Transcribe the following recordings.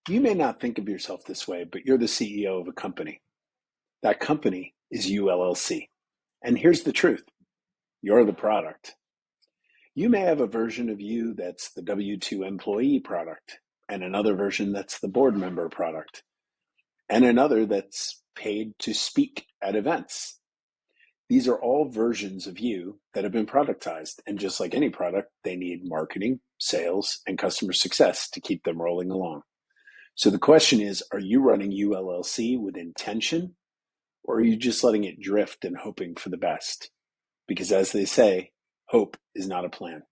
You may not think of yourself this way, but you're the CEO of a company. That company is you LLC. And here's the truth. You're the product. You may have a version of you that's the W-2 employee product, and another version that's the board member product, and another that's paid to speak at events. These are all versions of you that have been productized. And just like any product, they need marketing, sales, and customer success to keep them rolling along. So the question is, are you running ULLC with intention, or are you just letting it drift and hoping for the best? Because as they say, hope is not a plan.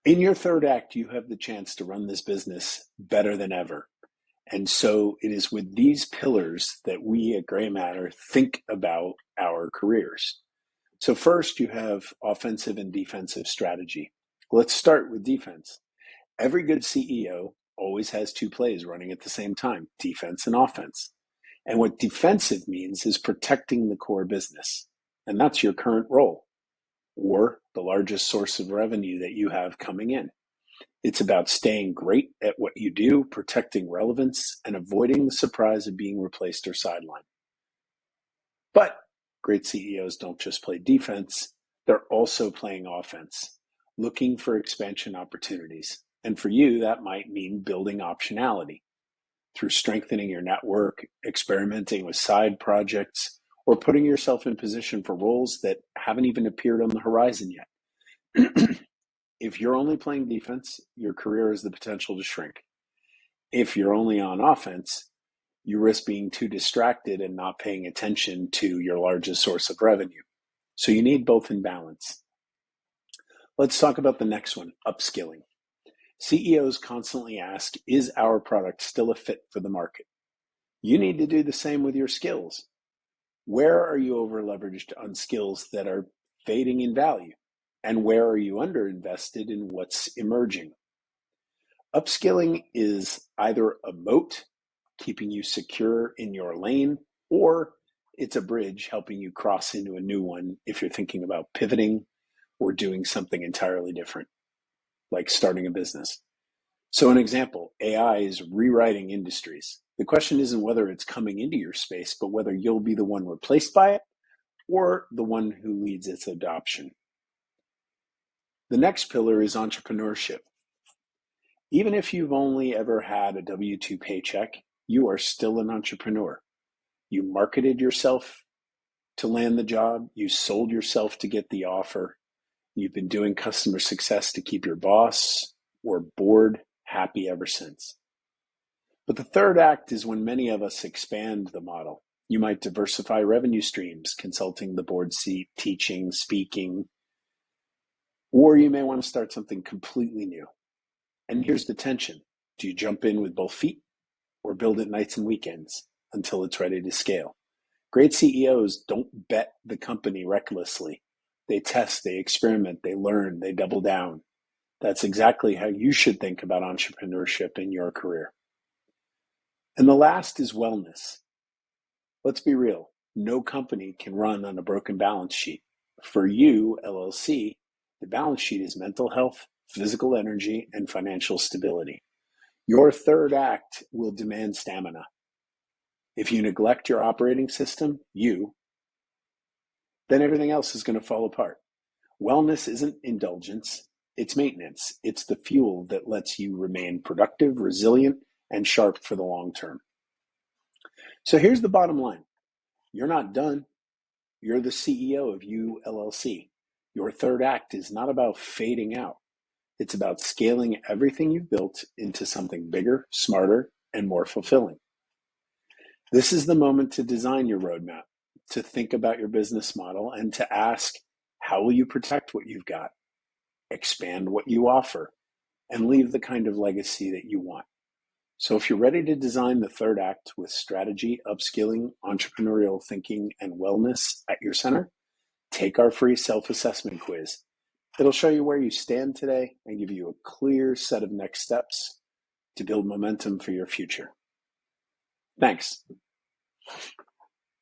In your third act, you have the chance to run this business better than ever. And so it is with these pillars that we at Gray Matter think about our careers. So first, you have offensive and defensive strategy. Let's start with defense. Every good CEO always has two plays running at the same time, defense and offense. And what defensive means is protecting the core business. And that's your current role, or the largest source of revenue that you have coming in. It's about staying great at what you do, protecting relevance, and avoiding the surprise of being replaced or sidelined. But great CEOs don't just play defense, they're also playing offense, looking for expansion opportunities. And for you, that might mean building optionality through strengthening your network, experimenting with side projects, or putting yourself in position for roles that haven't even appeared on the horizon yet. If you're only playing defense, your career has the potential to shrink. If you're only on offense, you risk being too distracted and not paying attention to your largest source of revenue. So you need both in balance. Let's talk about the next one, upskilling. CEOs constantly ask, is our product still a fit for the market? You need to do the same with your skills. Where are you over leveraged on skills that are fading in value? And where are you underinvested in what's emerging? Upskilling is either a moat, keeping you secure in your lane, or it's a bridge helping you cross into a new one if you're thinking about pivoting or doing something entirely different, like starting a business. So an example, AI is rewriting industries. The question isn't whether it's coming into your space, but whether you'll be the one replaced by it or the one who leads its adoption. The next pillar is entrepreneurship. Even if you've only ever had a W-2 paycheck, you are still an entrepreneur. You marketed yourself to land the job. You sold yourself to get the offer. You've been doing customer success to keep your boss or board happy ever since. But the third act is when many of us expand the model. You might diversify revenue streams, consulting, the board seat, teaching, speaking, or you may want to start something completely new. And here's the tension. Do you jump in with both feet or build it nights and weekends until it's ready to scale? Great CEOs don't bet the company recklessly. They test, they experiment, they learn, they double down. That's exactly how you should think about entrepreneurship in your career. And the last is wellness. Let's be real. No company can run on a broken balance sheet. For you, LLC, the balance sheet is mental health, physical energy, and financial stability. Your third act will demand stamina. If you neglect your operating system, then everything else is going to fall apart. Wellness isn't indulgence, it's maintenance. It's the fuel that lets you remain productive, resilient, and sharp for the long term. So here's the bottom line. You're not done. You're the CEO of you LLC. Your third act is not about fading out. It's about scaling everything you've built into something bigger, smarter, and more fulfilling. This is the moment to design your roadmap, to think about your business model, and to ask, how will you protect what you've got, expand what you offer, and leave the kind of legacy that you want? So if you're ready to design the third act with strategy, upskilling, entrepreneurial thinking, and wellness at your center, take our free self-assessment quiz. It'll show you where you stand today and give you a clear set of next steps to build momentum for your future. Thanks.